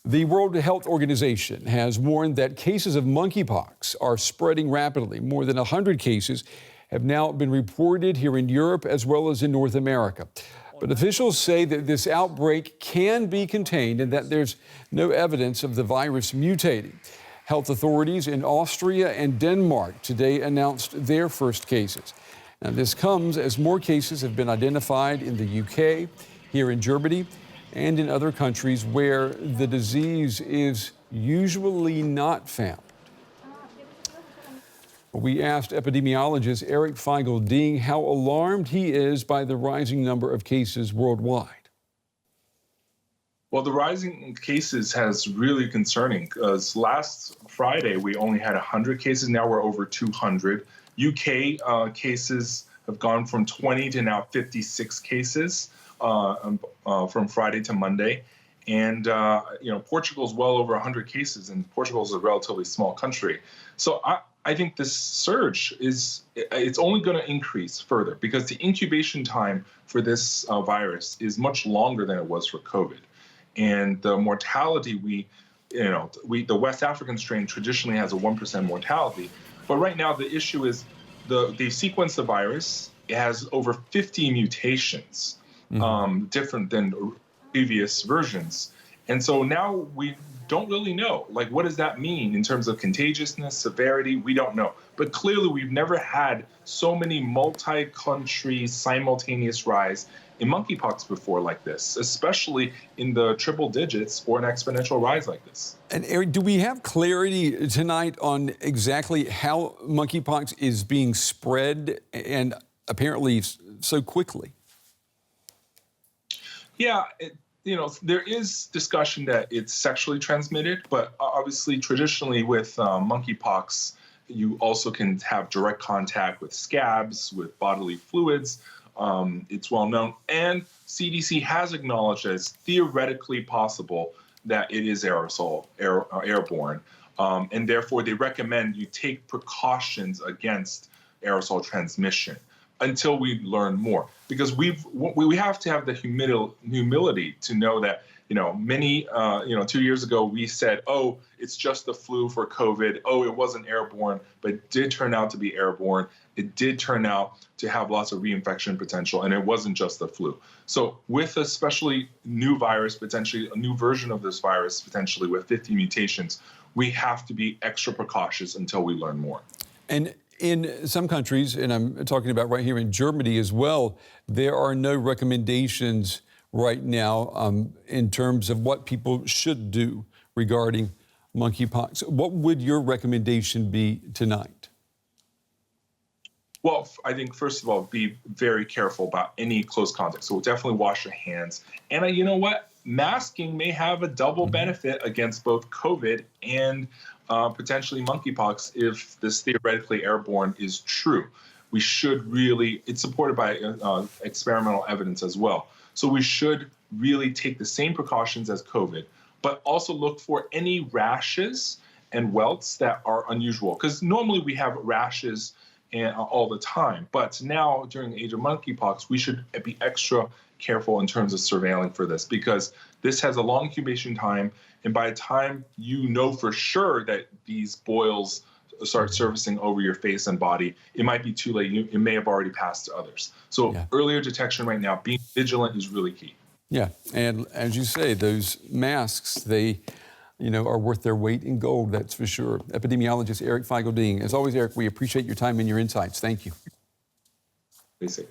The World Health Organization has warned that cases of monkeypox are spreading rapidly. More than 100 cases have now been reported here in Europe as well as in North America. But officials say that this outbreak can be contained and that there's no evidence of the virus mutating. Health authorities in Austria and Denmark today announced their first cases. Now, this comes as more cases have been identified in the UK, here in Germany, and in other countries where the disease is usually not found. We asked epidemiologist Eric Feigl-Ding how alarmed he is by the rising number of cases worldwide. Well, the rising cases has really concerning because last Friday we only had 100 cases. Now we're over 200. UK cases have gone from 20 to now 56 cases from Friday to Monday. And, Portugal's well over 100 cases, and Portugal is a relatively small country. So I think this surge it's only going to increase further because the incubation time for this virus is much longer than it was for COVID. And the mortality, the West African strain traditionally has a 1% mortality. But right now, the issue is they sequence the virus. It has over 50 mutations, different than previous versions. And so now we don't really know, what does that mean in terms of contagiousness, severity? We don't know. But clearly, we've never had so many multi-country simultaneous rise in monkeypox before like this, especially in the triple digits or an exponential rise like this. And Eric, do we have clarity tonight on exactly how monkeypox is being spread and apparently so quickly? Yeah, there is discussion that it's sexually transmitted, but obviously traditionally with monkeypox, you also can have direct contact with scabs, with bodily fluids. It's well known. And CDC has acknowledged that it's theoretically possible that it is airborne. And therefore, they recommend you take precautions against aerosol transmission until we learn more, because we have to have the humility to know that many 2 years ago we said, oh, it's just the flu for COVID, oh, it wasn't airborne, but it did turn out to be airborne. It did turn out to have lots of reinfection potential, and it wasn't just the flu. So with especially new virus, potentially a new version of this virus, potentially with 50 mutations, we have to be extra precautious until we learn more. And in some countries, and I'm talking about right here in Germany as well, there are no recommendations right now in terms of what people should do regarding monkeypox. What would your recommendation be tonight? Well, I think, first of all, be very careful about any close contact. So definitely wash your hands. And you know what? Masking may have a double benefit against both COVID and potentially monkeypox if this theoretically airborne is true. We should really, it's supported by experimental evidence as well. So we should really take the same precautions as COVID, but also look for any rashes and welts that are unusual. Because normally we have rashes all the time, but now during the age of monkeypox, we should be extra careful in terms of surveilling for this, because this has a long incubation time, and by the time you know for sure that these boils start surfacing over your face and body, it might be too late. It may have already passed to others. So earlier detection right now, being vigilant is really key. Yeah, and as you say, those masks, they are worth their weight in gold, that's for sure. Epidemiologist Eric Feigl-Ding. As always, Eric, we appreciate your time and your insights. Thank you. Stay safe.